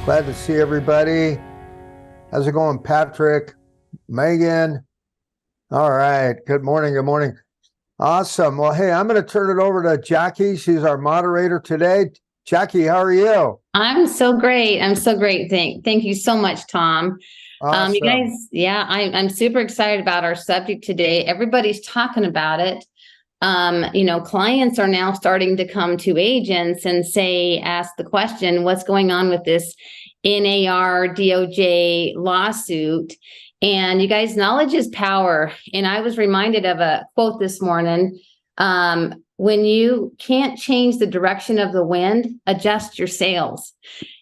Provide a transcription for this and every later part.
Glad to see everybody. How's it going, Patrick? Megan? All right. Good morning. Good morning. Awesome. Well, hey, I'm going to turn it over to Jackie. She's our moderator today. Jackie, how are you? I'm so great. I'm so great. Thank you so much, Tom. You Awesome. guys, yeah, I'm super excited about our subject today. Everybody's talking about it. Clients are now starting to come to agents and ask the question, what's going on with this NAR DOJ lawsuit? And you guys, knowledge is power. And I was reminded of a quote this morning. When you can't change the direction of the wind, adjust your sails.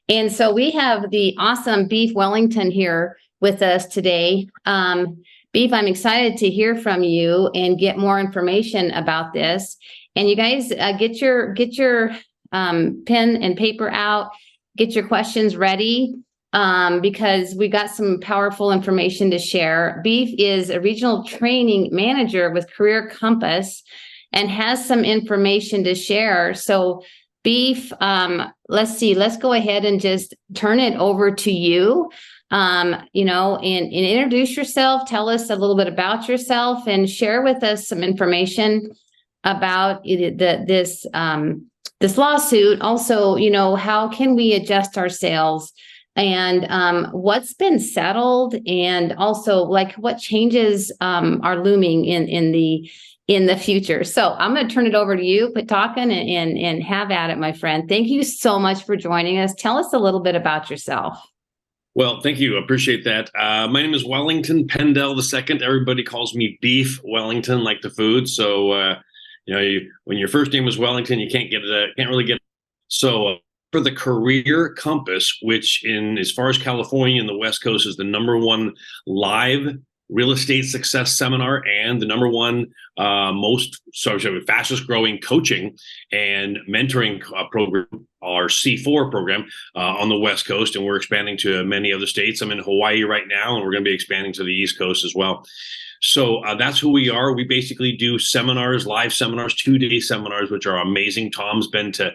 And so we have the awesome Beef Wellington here with us today. Beef, I'm excited to hear from you and get more information about this. And you guys, get your pen and paper out, get your questions ready, because we got some powerful information to share. Beef is a regional training manager with Career Compass and has some information to share. So Beef, let's go ahead and just turn it over to you. And introduce yourself, tell us a little bit about yourself, and share with us some information about this lawsuit. Also, how can we adjust our sails, and what's been settled, and also like what changes are looming in the future. So I'm going to turn it over to you, quit talking and have at it, my friend. Thank you so much for joining us. Tell us a little bit about yourself. Well, thank you. Appreciate that. My name is Wellington Pendel II. Everybody calls me Beef Wellington, like the food. So, when your first name is Wellington, you can't really get it. So for the Career Compass, which as far as California and the West Coast is the #1 live real estate success seminar and the #1 fastest growing coaching and mentoring program, our C4 program on the West Coast, and we're expanding to many other states. I'm in Hawaii right now, and we're going to be expanding to the East Coast as well. So that's who we are. We basically do seminars, live seminars, 2-day seminars, which are amazing. Tom's been to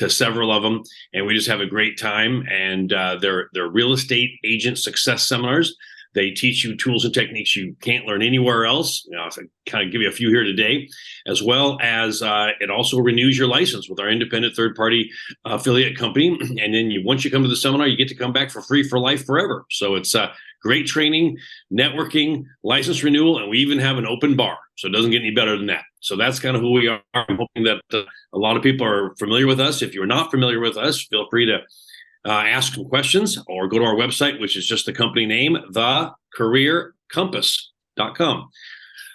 several of them, and we just have a great time. And they're real estate agent success seminars. They teach you tools and techniques you can't learn anywhere else. I'll kind of give you a few here today, as well as it also renews your license with our independent third-party affiliate company. And then once you come to the seminar, you get to come back for free for life forever. So it's great training, networking, license renewal, and we even have an open bar. So it doesn't get any better than that. So that's kind of who we are. I'm hoping that a lot of people are familiar with us. If you're not familiar with us, feel free to ask some questions or go to our website, which is just the company name, thecareercompass.com.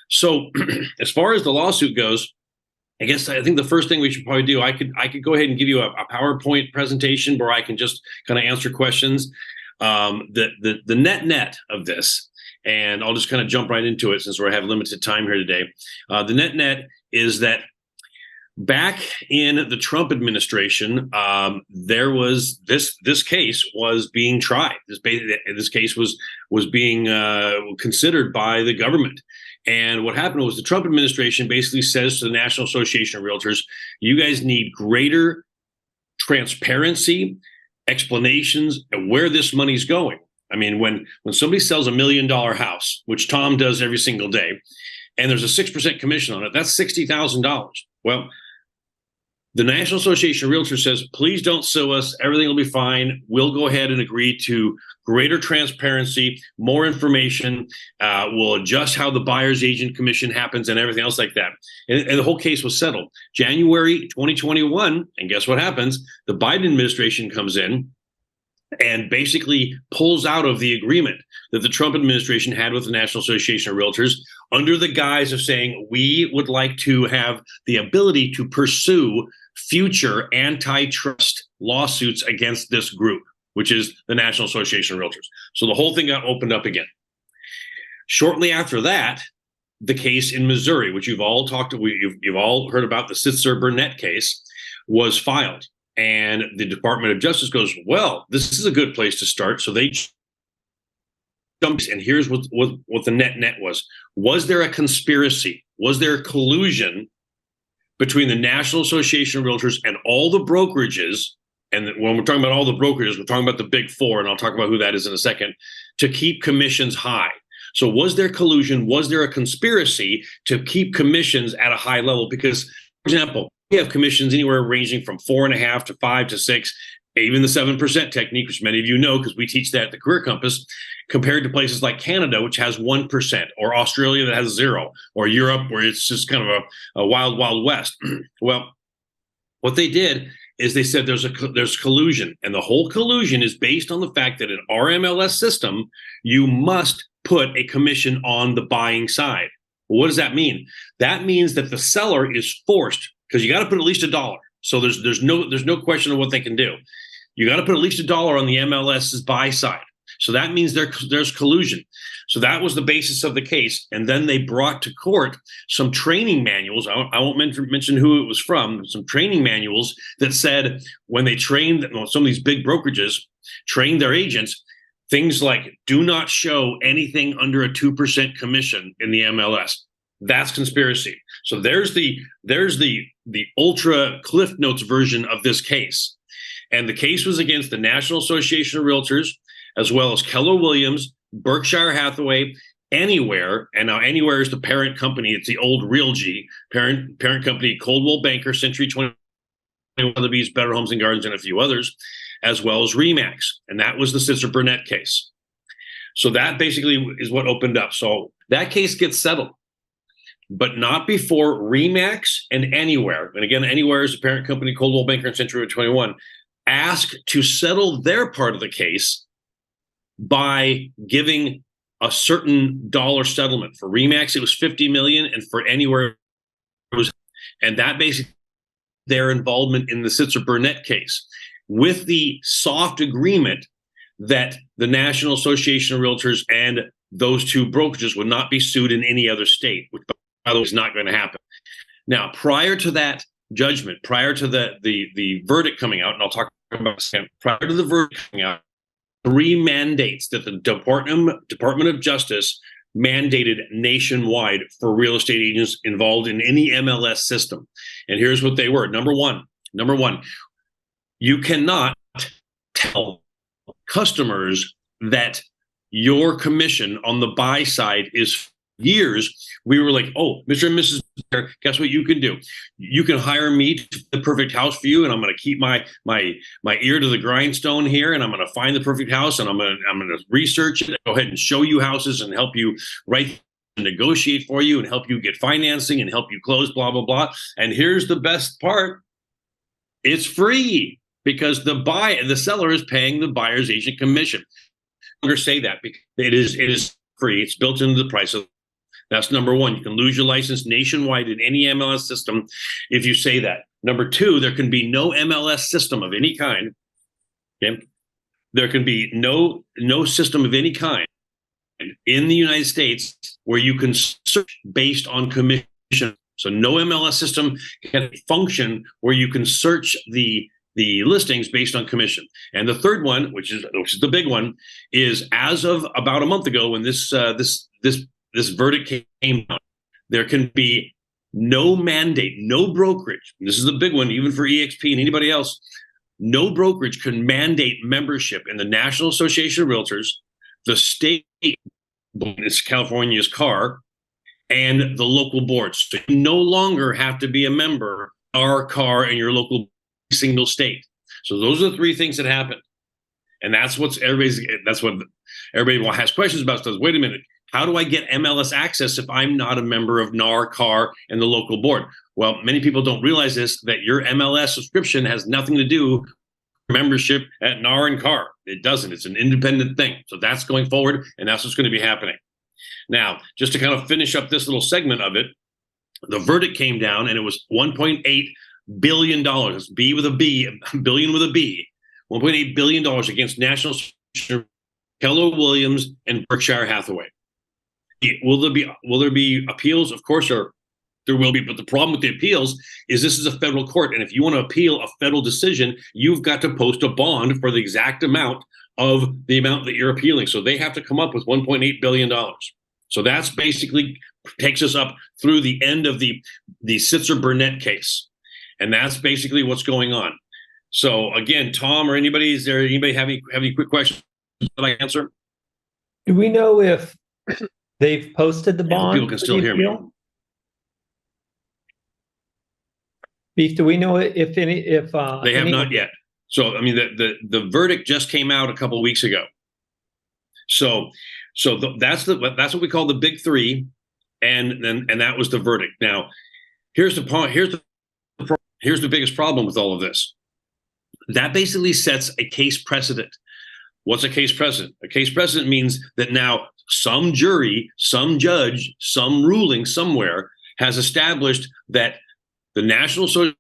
So as far as the lawsuit goes, I think the first thing we should probably do, I could go ahead and give you a PowerPoint presentation where I can just kind of answer questions. The net of this, and I'll just kind of jump right into it since we have limited time here today. The net is that back in the Trump administration, there was this case was being tried. This case was being considered by the government. And what happened was the Trump administration basically says to the National Association of Realtors, you guys need greater transparency, explanations of where this money's going. I mean, when somebody sells $1 million house, which Tom does every single day, and there's a 6% commission on it, that's $60,000. Well, the National Association of Realtors says, please don't sue us. Everything will be fine. We'll go ahead and agree to greater transparency, more information. We'll adjust how the buyer's agent commission happens and everything else like that. And the whole case was settled. January 2021, and guess what happens? The Biden administration comes in and basically pulls out of the agreement that the Trump administration had with the National Association of Realtors under the guise of saying, we would like to have the ability to pursue future antitrust lawsuits against this group, which is the National Association of Realtors. So the whole thing got opened up again. Shortly after that, the case in Missouri, which you've all heard about, the Sitzer-Burnett case, was filed. And the Department of Justice goes, well, this is a good place to start. So they jumped, and here's what the net was. Was there a conspiracy? Was there collusion between the National Association of Realtors and all the brokerages and when we're talking about all the brokerages, we're talking about the big four, and I'll talk about who that is in a second, to keep commissions high. So was there collusion? Was there a conspiracy to keep commissions at a high level? Because, for example, we have commissions anywhere ranging from 4.5 to 5 to 6, even the 7% technique, which many of you know because we teach that at the Career Compass, compared to places like Canada, which has 1%, or Australia that has 0, or Europe where it's just kind of a wild, wild west. Well, what they did is they said there's collusion, and the whole collusion is based on the fact that in our MLS system, you must put a commission on the buying side. Well, what does that mean? That means that the seller is forced, because you got to put at least $1. So there's no question of what they can do. You got to put at least $1 on the MLS's buy side. So that means there's collusion. So that was the basis of the case. And then they brought to court some training manuals. I won't mention who it was from, some training manuals that said when they trained, some of these big brokerages trained their agents, things like do not show anything under a 2% commission in the MLS. That's conspiracy. So there's the ultra Cliff Notes version of this case. And the case was against the National Association of Realtors, as well as Keller Williams, Berkshire Hathaway, Anywhere. And now Anywhere is the parent company. It's the old Realgy parent company, Coldwell Banker, Century 21, Weatherby's, Better Homes and Gardens, and a few others, as well as Remax. And that was the Sitzer Burnett case. So that basically is what opened up. So that case gets settled, but not before Remax and Anywhere. And again, Anywhere is the parent company, Coldwell Banker and Century 21, asked to settle their part of the case by giving a certain dollar settlement. For Remax, it was $50 million, and for Anywhere, it was, and that basically their involvement in the Sitzer Burnett case, with the soft agreement that the National Association of Realtors and those two brokerages would not be sued in any other state, which by the way is not going to happen. Now, prior to that judgment, prior to the verdict coming out, and I'll talk about this, prior to the verdict coming out, 3 mandates that the Department of Justice mandated nationwide for real estate agents involved in any MLS system. And here's what they were. Number one, you cannot tell customers that your commission on the buy side is years. We were like, oh, Mr. and Mrs. Bear, guess what you can do? You can hire me to the perfect house for you, and I'm going to keep my ear to the grindstone here, and I'm going to find the perfect house, and I'm going to research it, go ahead and show you houses and help you write and negotiate for you and help you get financing and help you close, blah, blah, blah. And here's the best part. It's free because the seller is paying the buyer's agent commission. I longer say that because it is free. It's built into the price of. That's number one. You can lose your license nationwide in any MLS system if you say that. Number two, there can be no MLS system of any kind. Okay? There can be no system of any kind in the United States where you can search based on commission. So no MLS system can function where you can search the listings based on commission. And the third one, which is the big one, is as of about a month ago when this verdict came out, there can be no mandate, no brokerage. This is the big one, even for EXP and anybody else. No brokerage can mandate membership in the National Association of Realtors, the state, it's California's CAR, and the local boards. So you no longer have to be a member of our CAR and your local single state. So those are the 3 things that happened. And that's what everybody has questions about. Says, wait a minute, how do I get MLS access if I'm not a member of NAR, CAR, and the local board? Well, many people don't realize this, that your MLS subscription has nothing to do with membership at NAR and CAR. It doesn't. It's an independent thing. So that's going forward, and that's what's going to be happening. Now, just to kind of finish up this little segment of it, the verdict came down, and it was $1.8 billion. It's B with a B, billion with a B. $1.8 billion against National Keller Williams and Berkshire Hathaway. Will there be appeals? Of course there will be, but the problem with the appeals is this is a federal court, and if you want to appeal a federal decision, you've got to post a bond for the exact amount of the amount that you're appealing. So they have to come up with $1.8 billion. So that's basically takes us up through the end of the Sitzer Burnett case. And that's basically what's going on. So again, Tom or anybody, is there anybody have any quick questions that I can answer? Do we know if they've posted the I hope bond? people can for still the hear me. appeal? Beef, do we know if any, if They have not yet. So I mean, the verdict just came out a couple of weeks ago. That's what we call the big three, and that was the verdict. Now, here's the point. Here's the biggest problem with all of this. That basically sets a case precedent. What's a case precedent? A case precedent means that now some jury, some judge, some ruling somewhere has established that the National Association,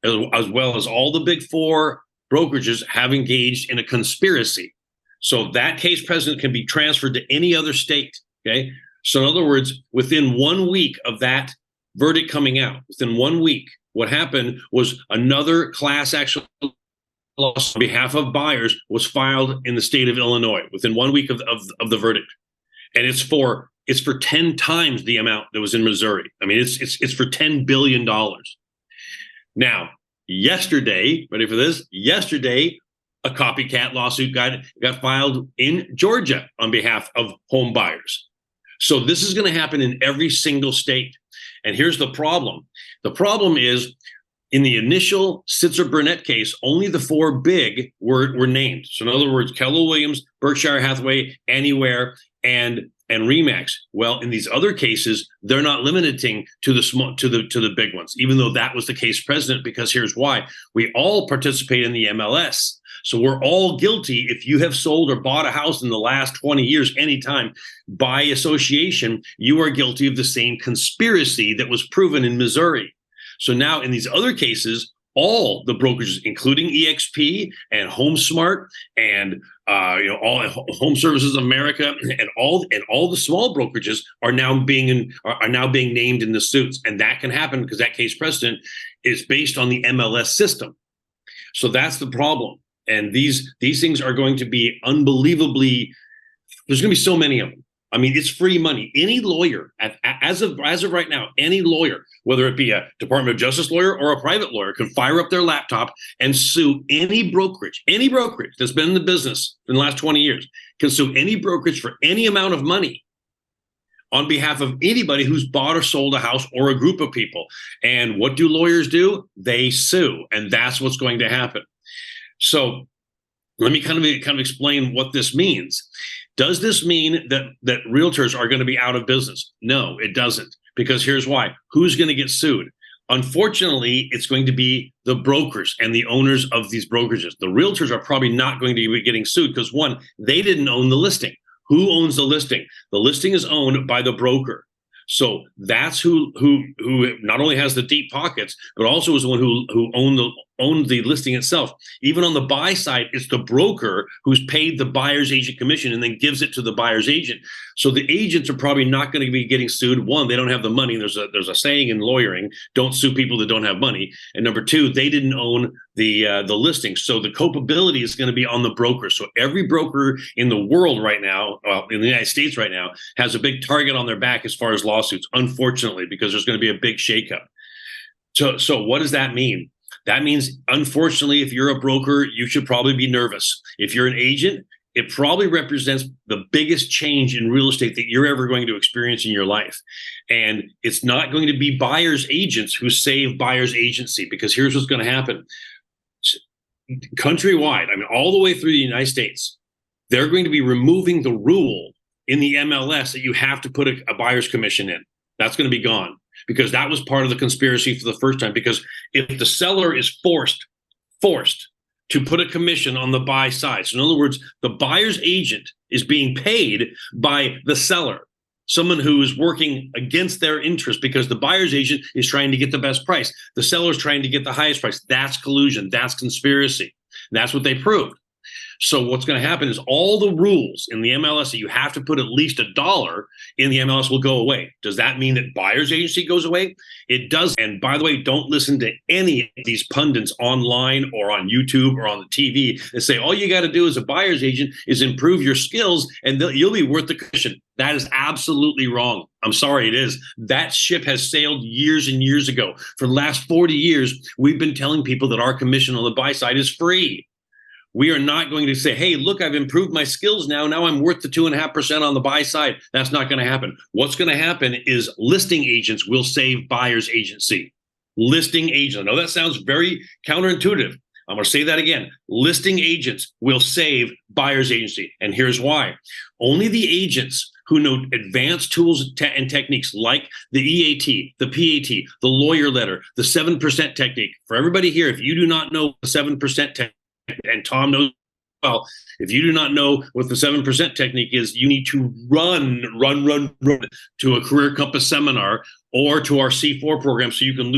as well as all the big four brokerages, have engaged in a conspiracy. So that case precedent can be transferred to any other state. Okay. So in other words, within 1 week of that verdict coming out, within 1 week, what happened was another class action lawsuit on behalf of buyers was filed in the state of Illinois within 1 week of the verdict, and it's for 10 times the amount that was in Missouri. I mean, it's for $10 billion. Now, yesterday, ready for this? Yesterday, a copycat lawsuit got filed in Georgia on behalf of home buyers. So this is going to happen in every single state. And here's the problem. The problem is, in the initial Sitzer-Burnett case, only the four big were named. So in other words, Keller Williams, Berkshire Hathaway, Anywhere, and Remax. Well, in these other cases, they're not limiting to the small to the big ones, even though that was the case precedent, because here's why. We all participate in the MLS. So we're all guilty. If you have sold or bought a house in the last 20 years, anytime, by association, you are guilty of the same conspiracy that was proven in Missouri. So now in these other cases, all the brokerages, including EXP and HomeSmart and all Home Services America and all the small brokerages are now being named in the suits, and that can happen because that case precedent is based on the MLS system. So that's the problem, and these things are going to be unbelievably. There's going to be so many of them. I mean, it's free money. Any lawyer, as of right now, any lawyer, whether it be a Department of Justice lawyer or a private lawyer, can fire up their laptop and sue any brokerage that's been in the business in the last 20 years, can sue any brokerage for any amount of money on behalf of anybody who's bought or sold a house or a group of people. And what do lawyers do? They sue, and that's what's going to happen. So let me kind of explain what this means. Does this mean that realtors are going to be out of business? No, it doesn't, because here's why. Who's going to get sued? Unfortunately, it's going to be the brokers and the owners of these brokerages. The realtors are probably not going to be getting sued because, one, they didn't own the listing. Who owns the listing? The listing is owned by the broker. So that's who not only has the deep pockets, but also is the one who owned the listing itself. Even on the buy side, it's the broker who's paid the buyer's agent commission and then gives it to the buyer's agent. So the agents are probably not going to be getting sued. One, they don't have the money. There's a saying in lawyering: don't sue people that don't have money. And number two, they didn't own the listing. So the culpability is going to be on the broker. So every broker in the world right now, in the United States right now, has a big target on their back as far as lawsuits, unfortunately, because there's going to be a big shakeup. So what does that mean? That means, unfortunately, if you're a broker, you should probably be nervous. If you're an agent, it probably represents the biggest change in real estate that you're ever going to experience in your life. And it's not going to be buyer's agents who save buyer's agency, because here's what's going to happen. Countrywide, I mean, all the way through the United States, they're going to be removing the rule in the MLS that you have to put a buyer's commission in. That's going to be gone, because that was part of the conspiracy for the first time. Because if the seller is forced to put a commission on the buy side, so in other words, the buyer's agent is being paid by the seller, someone who is working against their interest, because the buyer's agent is trying to get the best price. The seller is trying to get the highest price. That's collusion. That's conspiracy. That's what they proved. So what's going to happen is all the rules in the MLS that you have to put at least $1 in the MLS will go away. Does that mean that buyer's agency goes away? It does. And by the way, don't listen to any of these pundits online or on YouTube or on the TV that say all you got to do as a buyer's agent is improve your skills and you'll be worth the commission. That is absolutely wrong. I'm sorry, it is. That ship has sailed years and years ago. For the last 40 years, we've been telling people that our commission on the buy side is free. We are not going to say, hey, look, I've improved my skills now. Now I'm worth the 2.5% on the buy side. That's not going to happen. What's going to happen is listing agents will save buyer's agency. Listing agents. I know that sounds very counterintuitive. I'm going to say that again. Listing agents will save buyer's agency. And here's why. Only the agents who know advanced tools and techniques like the EAT, the PAT, the lawyer letter, the 7% technique. For everybody here, if you do not know the 7% technique, and Tom knows well, if you do not know what the 7% technique is, you need to run to a Career Compass seminar or to our C4 program so you can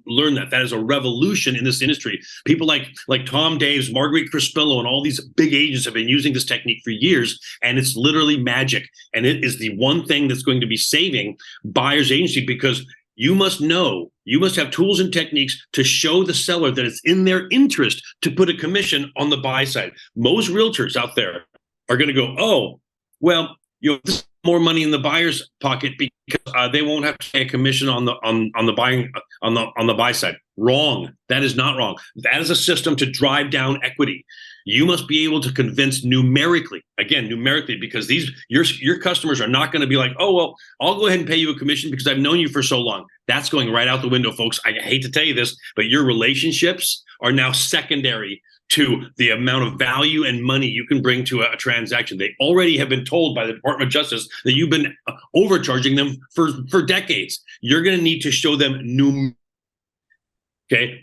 learn that. That is a revolution in this industry. People like Tom Daves, Marguerite Crispillo, and all these big agents have been using this technique for years, and it's literally magic. And it is the one thing that's going to be saving buyer's agency, because you must have tools and techniques to show the seller that it's in their interest to put a commission on the buy side. Most realtors out there are going to go, oh, well, this is more money in the buyer's pocket because they won't have to pay a commission on the buy side. Wrong. That is not wrong. That is a system to drive down equity. You must be able to convince numerically, because your customers are not going to be like, oh, well, I'll go ahead and pay you a commission because I've known you for so long. That's going right out the window, folks. I hate to tell you this, but your relationships are now secondary to the amount of value and money you can bring to a transaction. They already have been told by the Department of Justice that you've been overcharging them for decades. You're going to need to show them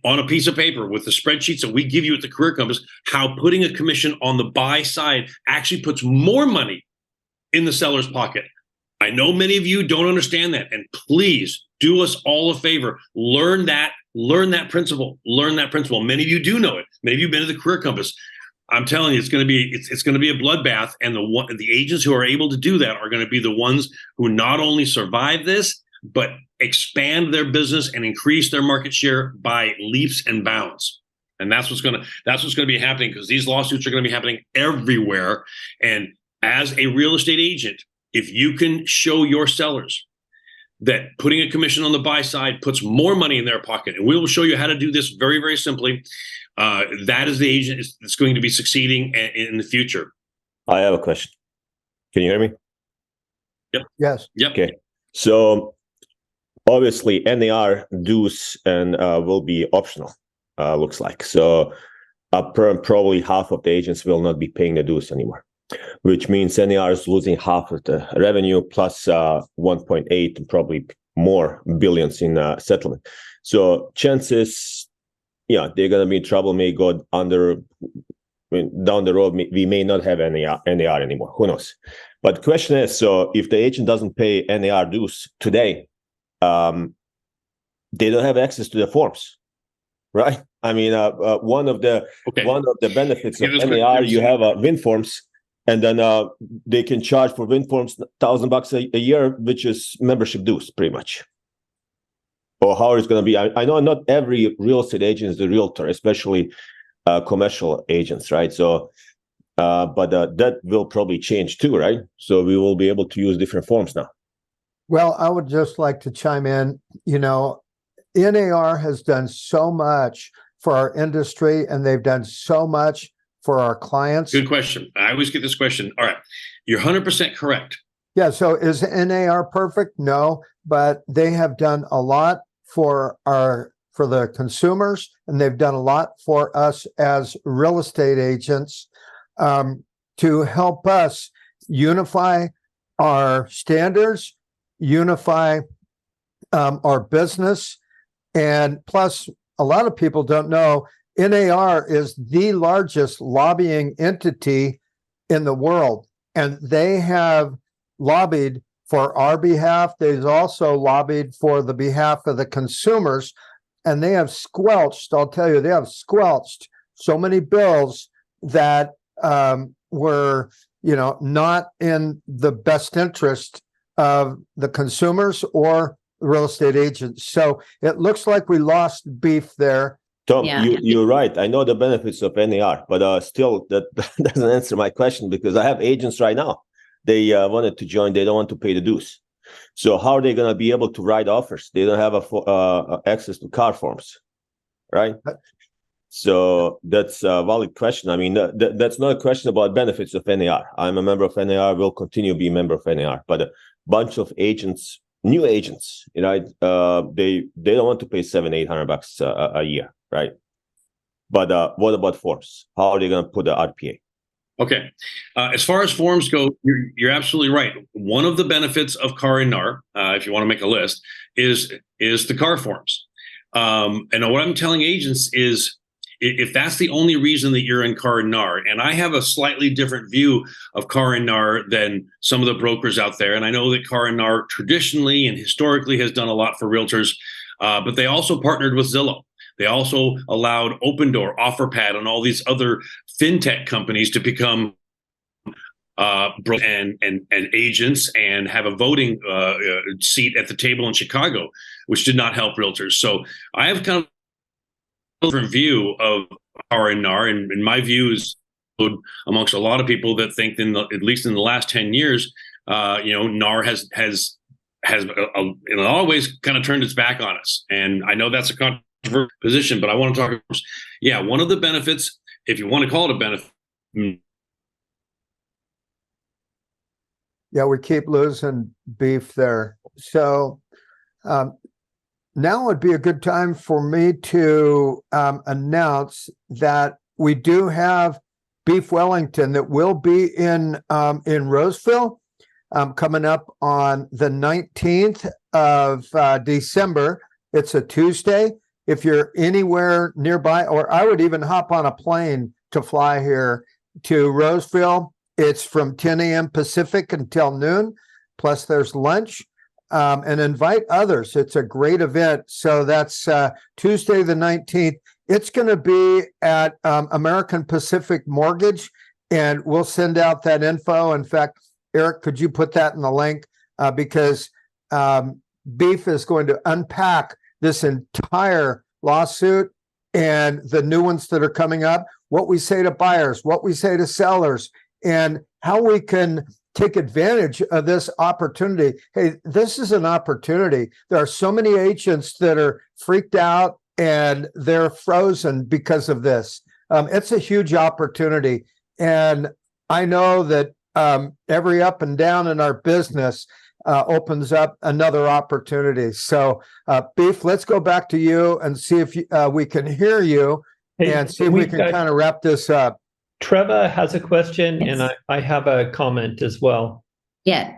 on a piece of paper with the spreadsheets that we give you at the Career Compass, how putting a commission on the buy side actually puts more money in the seller's pocket. I know many of you don't understand that, and please do us all a favor. Learn that principle. Many of you do know it. Many of you have been to the Career Compass. I'm telling you, it's going to be a bloodbath, and the agents who are able to do that are going to be the ones who not only survive this, but expand their business and increase their market share by leaps and bounds. And that's what's going to be happening, because these lawsuits are going to be happening everywhere. And as a real estate agent, if you can show your sellers that putting a commission on the buy side puts more money in their pocket, and we will show you how to do this very, very simply, that is the agent that's going to be succeeding in the future. I have a question. Can you hear me? Yep. Yes. Yep. Okay. So obviously NAR dues and will be optional, looks like. So probably half of the agents will not be paying the dues anymore, which means NAR is losing half of the revenue plus 1.8, probably more billions in settlement. So chances, they're going to be in trouble, may go under, down the road, we may not have NAR anymore. Who knows? But the question is, so if the agent doesn't pay NAR dues today, they don't have access to the forms, right? I mean, one of the benefits of NAR, you have win forms, and then they can charge for win forms $1,000 a year, which is membership dues, pretty much. Or how it's going to be. I know not every real estate agent is a realtor, especially commercial agents, right? So, but that will probably change too, right? So we will be able to use different forms now. Well, I would just like to chime in. NAR has done so much for our industry, and they've done so much for our clients. Good question. I always get this question. All right. You're 100% correct. Yeah. So is NAR perfect? No, but they have done a lot for the consumers, and they've done a lot for us as real estate agents to help us unify our standards, unify our business. And plus, a lot of people don't know, NAR is the largest lobbying entity in the world, and they have lobbied for our behalf. They've also lobbied for the behalf of the consumers, and they have squelched, I'll tell you, they have squelched so many bills that were, not in the best interest of the consumers or real estate agents. So it looks like we lost beef there. Tom, Yeah. you're right. I know the benefits of NAR, but still, that doesn't answer my question, because I have agents right now. They wanted to join. They don't want to pay the dues. So how are they going to be able to write offers? They don't have access to car forms, right? So that's a valid question. I mean, that's not a question about benefits of NAR. I'm a member of NAR, will continue to be a member of NAR, but a bunch of agents, new agents, they don't want to pay $700-800 a year, right? But what about forms? How are they going to put the RPA? Okay. As far as forms go, you're absolutely right. One of the benefits of CAR and NAR, if you want to make a list, is the CAR forms. And what I'm telling agents is, if that's the only reason that you're in CAR and NAR, and I have a slightly different view of CAR and NAR than some of the brokers out there, and I know that CAR and NAR traditionally and historically has done a lot for realtors, but they also partnered with Zillow. They also allowed Opendoor, OfferPad, and all these other fintech companies to become and agents and have a voting seat at the table in Chicago, which did not help realtors. So I have kind of a different view of CAR and NAR, and my view is amongst a lot of people that think, at least in the last 10 years, NAR has in a lot of ways kind of turned its back on us. And I know that's a controversial position, but I want to talk. Yeah, one of the benefits, if you want to call it a benefit. Yeah, we keep losing beef there. So now would be a good time for me to announce that we do have Beef Wellington that will be in Roseville coming up on the 19th of December. It's a Tuesday. If you're anywhere nearby, or I would even hop on a plane to fly here to Roseville. It's from 10 a.m. Pacific until noon, plus there's lunch, and invite others. It's a great event. So that's Tuesday the 19th. It's going to be at American Pacific Mortgage, and we'll send out that info. In fact, Eric, could you put that in the link? Because Beef is going to unpack this entire lawsuit and the new ones that are coming up, what we say to buyers, what we say to sellers, and how we can take advantage of this opportunity. Hey, this is an opportunity. There are so many agents that are freaked out and they're frozen because of this. It's a huge opportunity. And I know that every up and down in our business opens up another opportunity. So, Beef, let's go back to you and see if we can hear you and see if we can kind of wrap this up. Trevor has a question, Yes. and I have a comment as well. Yeah.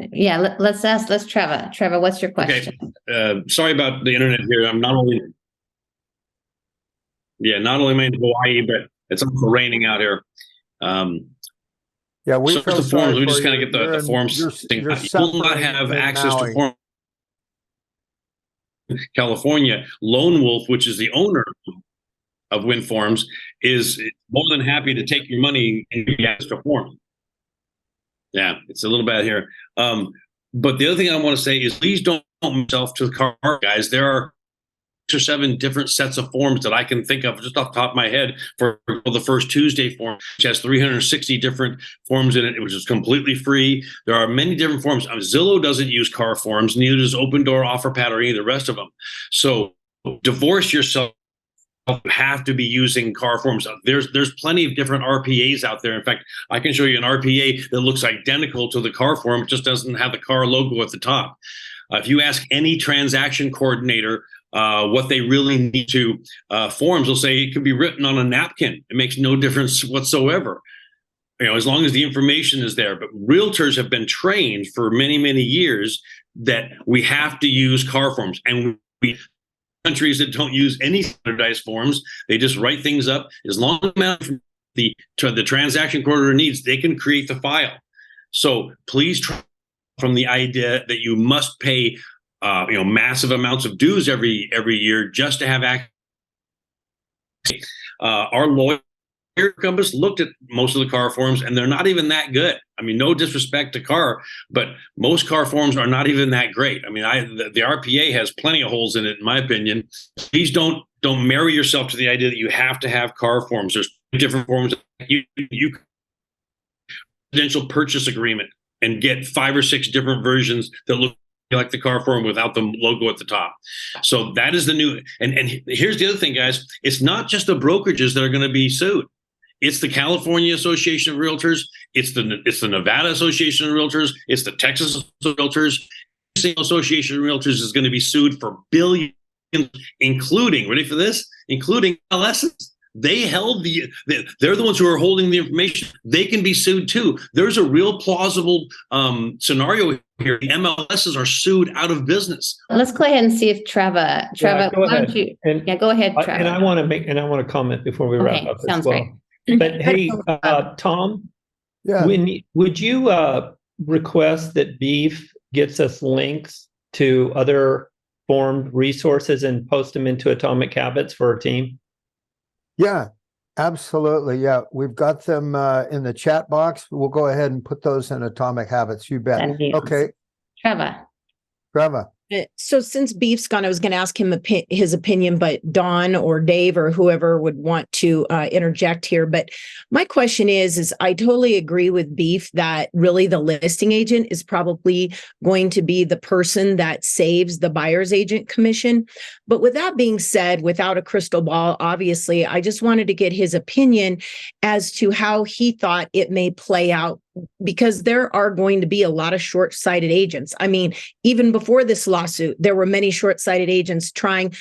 Let's Trevor. Trevor, what's your question? Okay. Sorry about the internet here. I'm not only am I in Hawaii, but it's also raining out here. Yeah, we so feel the sorry forms. We for just kind you. of get the forms. You're You will not suffering have in access Maui. to forms. California, Lone Wolf, which is the owner of Win Forms, is more than happy to take your money and give you access to forms. Yeah, it's a little bad here. But the other thing I want to say is, please don't hold yourself to the car, guys. There are 6 or 7 different sets of forms that I can think of just off the top of my head for the First Tuesday form, which has 360 different forms in it, which is completely free. There are many different forms. Zillow doesn't use car forms, neither does Opendoor, OfferPad, or any of the rest of them. So divorce yourself. You have to be using car forms. There's plenty of different RPAs out there. In fact, I can show you an RPA that looks identical to the car form, it just doesn't have the car logo at the top. If you ask any transaction coordinator what they really need to forms, they'll say it could be written on a napkin. It makes no difference whatsoever, as long as the information is there. But realtors have been trained for many, many years that we have to use car forms, and countries that don't use any standardized forms, they just write things up. As long as the transaction coordinator needs, they can create the file. So please try from the idea that you must pay massive amounts of dues every year just to have access. Our lawyers Compass looked at most of the car forums, and they're not even that good. I mean, no disrespect to car, but most car forums are not even that great. I mean, the RPA has plenty of holes in it, in my opinion. Please don't marry yourself to the idea that you have to have car forums. There's different forms. You residential purchase agreement and get 5 or 6 different versions that look like the car forum without the logo at the top. So that is the new. And here's the other thing, guys. It's not just the brokerages that are going to be sued. It's the California Association of Realtors. It's the Nevada Association of Realtors. It's the Texas Realtors. The Association of Realtors is going to be sued for billions, including, ready for this? Including LSs. They held they're the ones who are holding the information. They can be sued too. There's a real plausible scenario here. The MLSs are sued out of business. Let's go ahead and see if Trevor, go why ahead. don't you? Go ahead, Trevor. And I want to comment before we wrap up sounds as well. great. But hey, Tom, Yeah. would you request that Beef gets us links to other formed resources and post them into Atomic Habits for our team? Yeah, absolutely. Yeah, we've got them in the chat box. We'll go ahead and put those in Atomic Habits. You bet. That'd be Okay, Trevor. Trevor. So since Beef's gone, I was going to ask him his opinion, but Don or Dave or whoever would want to interject here. But my question is I totally agree with Beef that really the listing agent is probably going to be the person that saves the buyer's agent commission. But with that being said, without a crystal ball, obviously, I just wanted to get his opinion as to how he thought it may play out, because there are going to be a lot of short-sighted agents. I mean, even before this lawsuit, there were many short-sighted agents trying.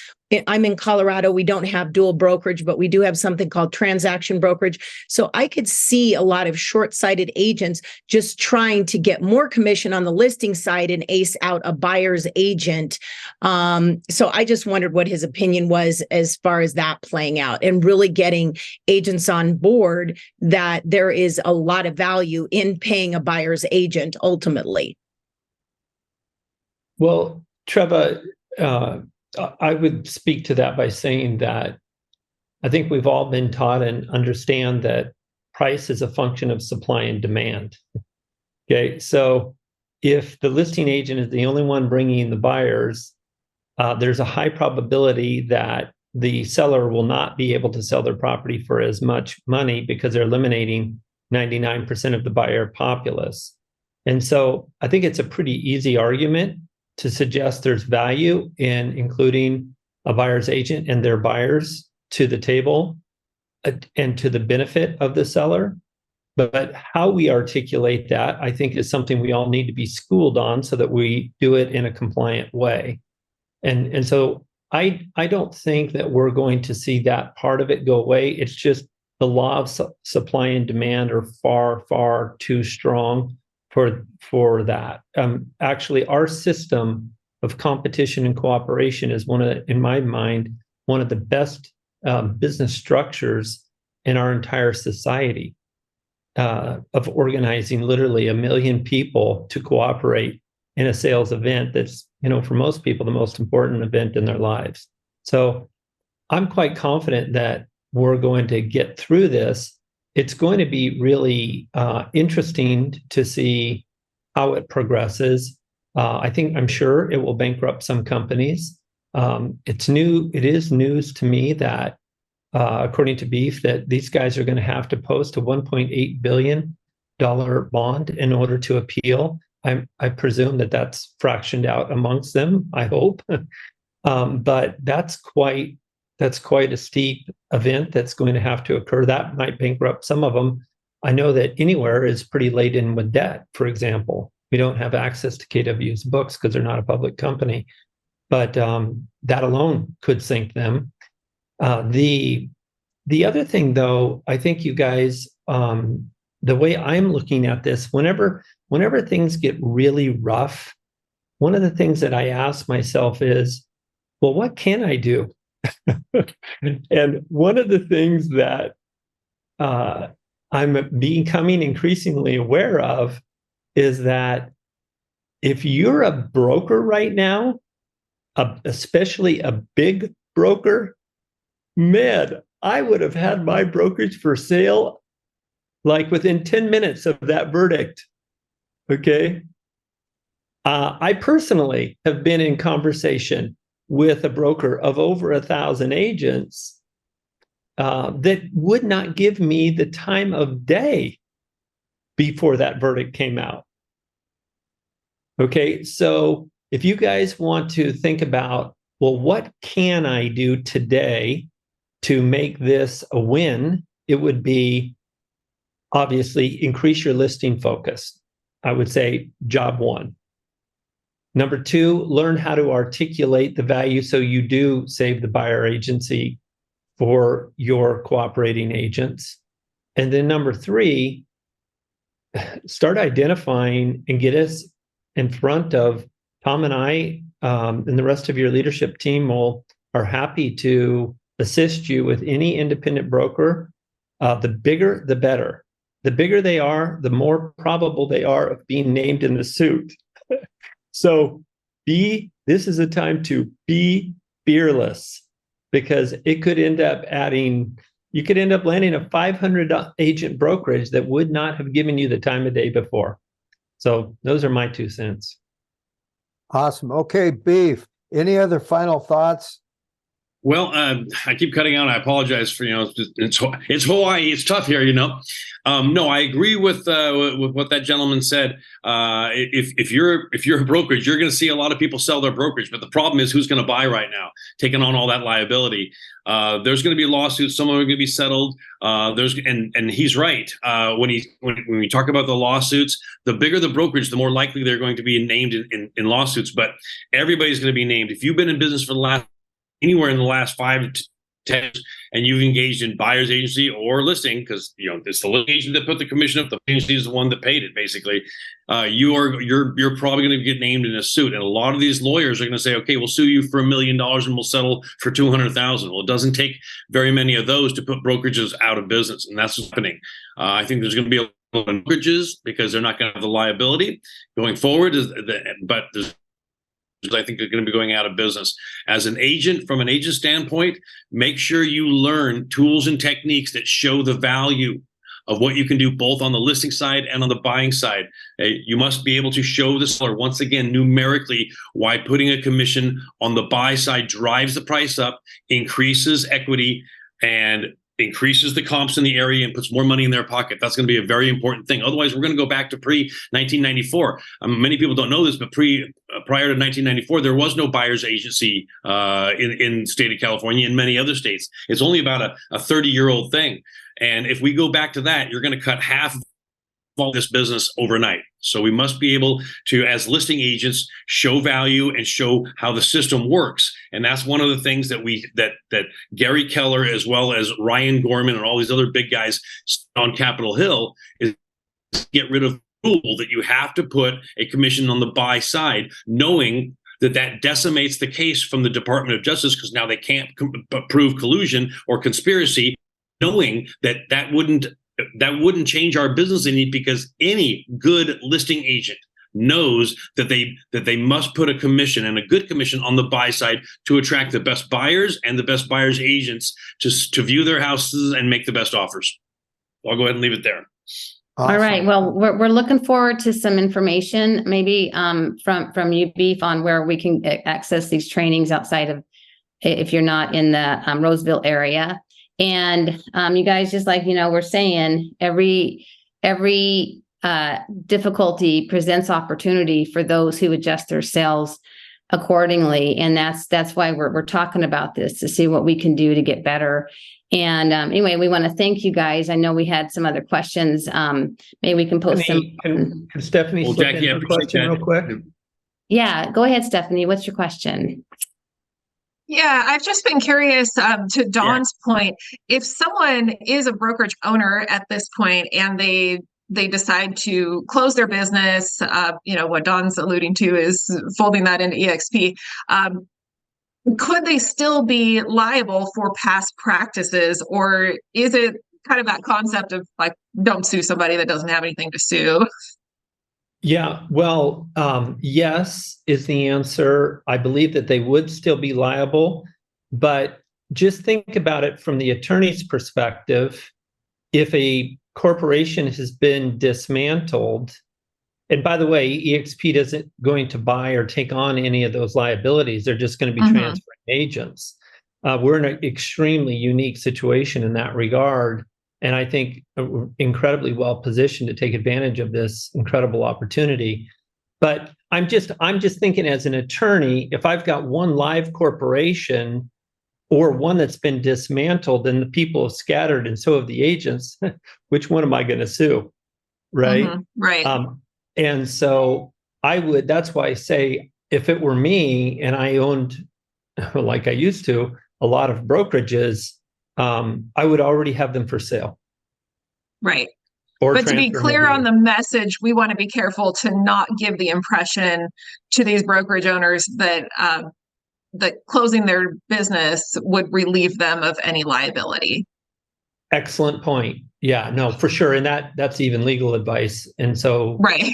I'm in Colorado. We don't have dual brokerage, but we do have something called transaction brokerage. So I could see a lot of short-sighted agents just trying to get more commission on the listing side and ace out a buyer's agent. So I just wondered what his opinion was as far as that playing out and really getting agents on board that there is a lot of value in paying a buyer's agent ultimately. Well, Trevor, I would speak to that by saying that I think we've all been taught and understand that price is a function of supply and demand. Okay, so if the listing agent is the only one bringing in the buyers, there's a high probability that the seller will not be able to sell their property for as much money because they're eliminating 99% of the buyer populace. And so I think it's a pretty easy argument to suggest there's value in including a buyer's agent and their buyers to the table and to the benefit of the seller. But how we articulate that, I think, is something we all need to be schooled on so that we do it in a compliant way. And so I don't think that we're going to see that part of it go away. It's just the law of supply and demand are far, far too strong for that. Actually, our system of competition and cooperation is in my mind, one of the best business structures in our entire society, of organizing literally 1 million people to cooperate in a sales event that's, for most people, the most important event in their lives. So I'm quite confident that we're going to get through this. It's going to be really interesting to see how it progresses. I'm sure it will bankrupt some companies. It is news to me that, according to Beef, that these guys are going to have to post a $1.8 billion bond in order to appeal. I presume that that's fractioned out amongst them, I hope. But that's quite a steep event that's going to have to occur. That might bankrupt some of them. I know that Anywhere is pretty laden with debt, for example. We don't have access to KW's books because they're not a public company. But that alone could sink them. The other thing, though, I think you guys, the way I'm looking at this, whenever things get really rough, one of the things that I ask myself is, well, what can I do? And one of the things that I'm becoming increasingly aware of is that if you're a broker right now, especially a big broker, man, I would have had my brokerage for sale like within 10 minutes of that verdict. Okay. I personally have been in conversation with a broker of over 1,000 agents that would not give me the time of day before that verdict came out. Okay, so if you guys want to think about, well, what can I do today to make this a win? It would be obviously increase your listing focus. I would say job one. Number two, learn how to articulate the value so you do save the buyer agency for your cooperating agents. And then number three, start identifying and get us in front of Tom and I, and the rest of your leadership team are happy to assist you with any independent broker. The bigger, the better. The bigger they are, the more probable they are of being named in the suit. So this is a time to be fearless, because it could end up you could end up landing a 500 agent brokerage that would not have given you the time of day before. So those are my 2 cents. Awesome. Okay, Beef, any other final thoughts? Well, I keep cutting out. I apologize for, it's Hawaii. It's tough here, No, I agree with what that gentleman said. If you're a brokerage, you're going to see a lot of people sell their brokerage, but the problem is who's going to buy right now, taking on all that liability. There's going to be lawsuits. Some of them are going to be settled. And he's right. When we talk about the lawsuits, the bigger the brokerage, the more likely they're going to be named in lawsuits. But everybody's going to be named. If you've been in business for anywhere in the last 5 to 10 years, and you've engaged in buyer's agency or listing, because it's the listing agent that put the commission up, the agency is the one that paid it. Basically, you're probably going to get named in a suit, and a lot of these lawyers are going to say, "Okay, we'll sue you for $1 million and we'll settle for $200,000." Well, it doesn't take very many of those to put brokerages out of business, and that's what's happening. I think there's going to be a lot of brokerages because they're not going to have the liability going forward, but I think they're going to be going out of business. As an agent, from an agent standpoint, make sure you learn tools and techniques that show the value of what you can do both on the listing side and on the buying side. You must be able to show the seller, once again, numerically, why putting a commission on the buy side drives the price up, increases equity, and increases the comps in the area and puts more money in their pocket. That's going to be a very important thing. Otherwise, we're going to go back to pre-1994. Many people don't know this, but prior to 1994, there was no buyer's agency in the state of California and many other states. It's only about a 30-year-old thing. And if we go back to that, you're going to cut half of all this business overnight. So we must be able to, as listing agents, show value and show how the system works. And that's one of the things that Gary Keller, as well as Ryan Gorman and all these other big guys on Capitol Hill, is get rid of the rule that you have to put a commission on the buy side, knowing that decimates the case from the Department of Justice, because now they can't prove collusion or conspiracy, knowing that wouldn't change our business any, because any good listing agent knows that they must put a commission, and a good commission, on the buy side to attract the best buyers and the best buyers agents to view their houses and make the best offers. I'll go ahead and leave it there. Awesome. All right. Well, we're looking forward to some information, maybe from you, Beef, on where we can access these trainings outside of, if you're not in the Roseville area. And you guys, just like, we're saying, every difficulty presents opportunity for those who adjust their sales accordingly. And that's why we're talking about this, to see what we can do to get better. And anyway, we want to thank you guys. I know we had some other questions. Maybe we can post some. Can Stephanie Well, slip Jackie, in I a question real quick? Yeah, go ahead, Stephanie. What's your question? Yeah, I've just been curious, to Dawn's point, if someone is a brokerage owner at this point and they decide to close their business, what Dawn's alluding to is folding that into EXP, could they still be liable for past practices, or is it kind of that concept of like, don't sue somebody that doesn't have anything to sue? Yeah, well, yes is the answer. I believe that they would still be liable, but just think about it from the attorney's perspective. If a corporation has been dismantled, and by the way, EXP isn't going to buy or take on any of those liabilities. They're just going to be transferring agents. We're in an extremely unique situation in that regard. And I think we're incredibly well positioned to take advantage of this incredible opportunity. But I'm just thinking as an attorney, if I've got one live corporation or one that's been dismantled and the people have scattered and so have the agents, which one am I going to sue? Right. Right. And so that's why I say, if it were me and I owned, like I used to, a lot of brokerages, I would already have them for sale. Right. Or but to be clear on the message, we want to be careful to not give the impression to these brokerage owners that that closing their business would relieve them of any liability. Excellent point. Yeah, no, for sure. And that's even legal advice. And so right.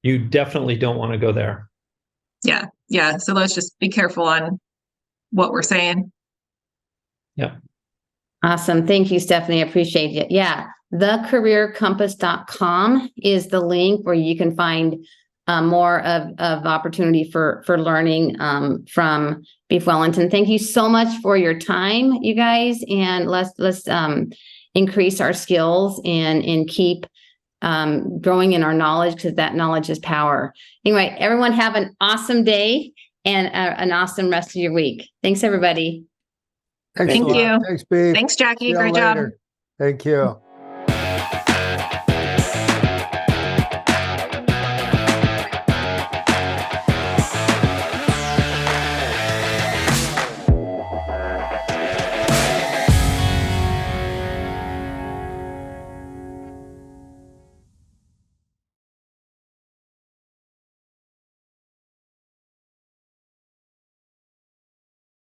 You definitely don't want to go there. Yeah. Yeah. So let's just be careful on what we're saying. Yeah. Awesome. Thank you, Stephanie. I appreciate it. Yeah. thecareercompass.com is the link where you can find more of opportunity for learning from Beef Wellington. Thank you so much for your time, you guys, and let's increase our skills and keep growing in our knowledge, because that knowledge is power. Anyway, everyone have an awesome day and an awesome rest of your week. Thanks, everybody. Thank you. Thanks, Beef. Thanks, Jackie. See you Great job. later. Thank you.